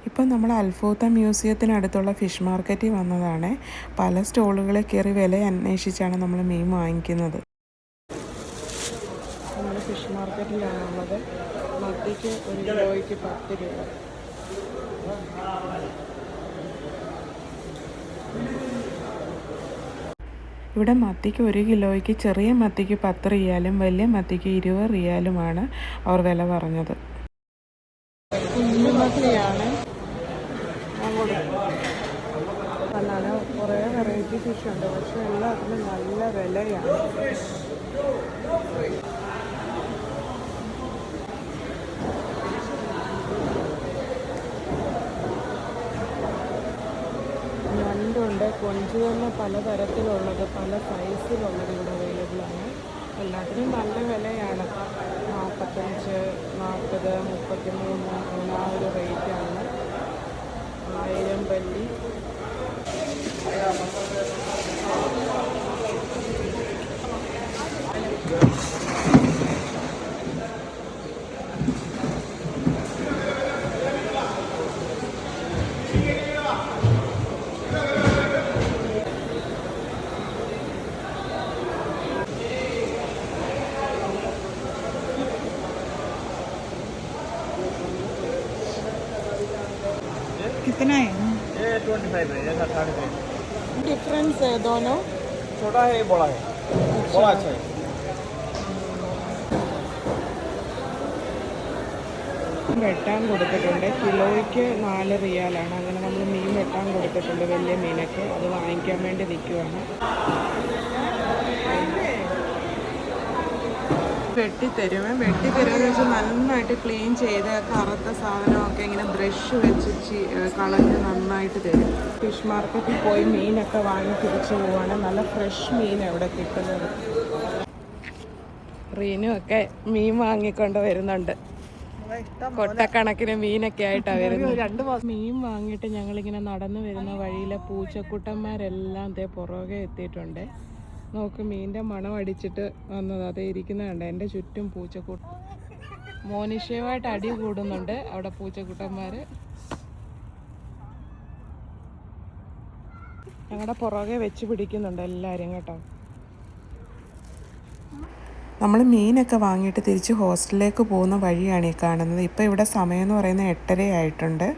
ഇപ്പം നമ്മൾ അൽഫൂത്ത മ്യൂസിയത്തിനടുത്തുള്ള ഫിഷ് മാർക്കറ്റിൽ വന്നതാണ്. പല സ്റ്റോളുകളിൽ കയറി വില അന്വേഷിച്ചാണ് നമ്മൾ മീൻ വാങ്ങിക്കുന്നത്. നമ്മൾ ഫിഷ് മാർക്കറ്റിലാണുള്ളത്. മത്തിക്ക് 1 കിലോയ്ക്ക് 10 രൂപ. ഇവിടെ മത്തിക്ക് 1 കിലോയ്ക്ക് ചെറിയ മത്തിക്ക് 10 റിയാലും വലിയ മത്തിക്ക് 20 റിയാലുമാണ് അവർ വില പറഞ്ഞത്. കുഞ്ഞുമത്തിയാണ്. അല്ലാതെ കുറേ വെറൈറ്റി ഫിഷ് ഉണ്ട്, പക്ഷെ എല്ലാത്തിനും നല്ല വിലയാണ്. ഞണ്ടുണ്ട്, കൊഞ്ച് തന്നെ പലതരത്തിലുള്ളത്, പല സൈസിലുള്ളത് ഇവിടെ അവൈലബിൾ ആണ്. എല്ലാത്തിനും നല്ല വിലയാണ്. 45, 40, 33 അങ്ങനെ ആ ഒരു റേറ്റാണ്. 1000 ബല്ലി. कितना है? ये 25 है, ये 35। डिफरेंस है दोनों? छोटा है, बड़ा है। बड़ा अच्छा है। വെട്ടാൻ കൊടുത്തിട്ടുണ്ട്. കിലോയ്ക്ക് 4 റിയാലാണ്. അങ്ങനെ നമ്മൾ മീൻ വെട്ടാൻ കൊടുത്തിട്ടുണ്ട്, വലിയ മീനൊക്കെ. അത് വാങ്ങിക്കാൻ വേണ്ടി നിൽക്കുവാണ്. വെട്ടിത്തരുമേ. വെട്ടിത്തരുമെന്ന് വെച്ചാൽ നന്നായിട്ട് ക്ലീൻ ചെയ്ത് കറുത്ത സാധനമൊക്കെ ഇങ്ങനെ ബ്രഷ് വെച്ച് കളഞ്ഞ് നന്നായിട്ട് തരും. ഫിഷ് മാർക്കറ്റിൽ പോയി മീനൊക്കെ വാങ്ങി തിരിച്ചു പോവാണ്. നല്ല ഫ്രഷ് മീൻ അവിടെ കിട്ടുന്നത്. റീനും ഒക്കെ മീൻ വാങ്ങിക്കൊണ്ട് വരുന്നുണ്ട്. കൊട്ടക്കണക്കിന് മീനൊക്കെ ആയിട്ടാണ് വരുന്നത്. മീൻ വാങ്ങിയിട്ട് ഞങ്ങളിങ്ങനെ നടന്നു വരുന്ന വഴിയിലെ പൂച്ചക്കുട്ടന്മാരെല്ലാം പുറകെ എത്തിയിട്ടുണ്ട്. നോക്ക്, മീനിൻ്റെ മണം അടിച്ചിട്ട് വന്നത് അതേ ഇരിക്കുന്ന കണ്ട. എൻ്റെ ചുറ്റും പൂച്ചക്കൂട്ടം. മോനിഷ്യമായിട്ട് അടി കൂടുന്നുണ്ട് അവിടെ പൂച്ചക്കുട്ടന്മാർ. ഞങ്ങളുടെ പുറകെ വെച്ച് പിടിക്കുന്നുണ്ട് എല്ലാവരും കേട്ടോ. നമ്മൾ മീനൊക്കെ വാങ്ങിയിട്ട് തിരിച്ച് ഹോസ്റ്റലിലേക്ക് പോകുന്ന വഴിയാണ് ഈ കാണുന്നത്. ഇപ്പോൾ ഇവിടെ സമയം എന്ന് പറയുന്നത് 8:30 ആയിട്ടുണ്ട്.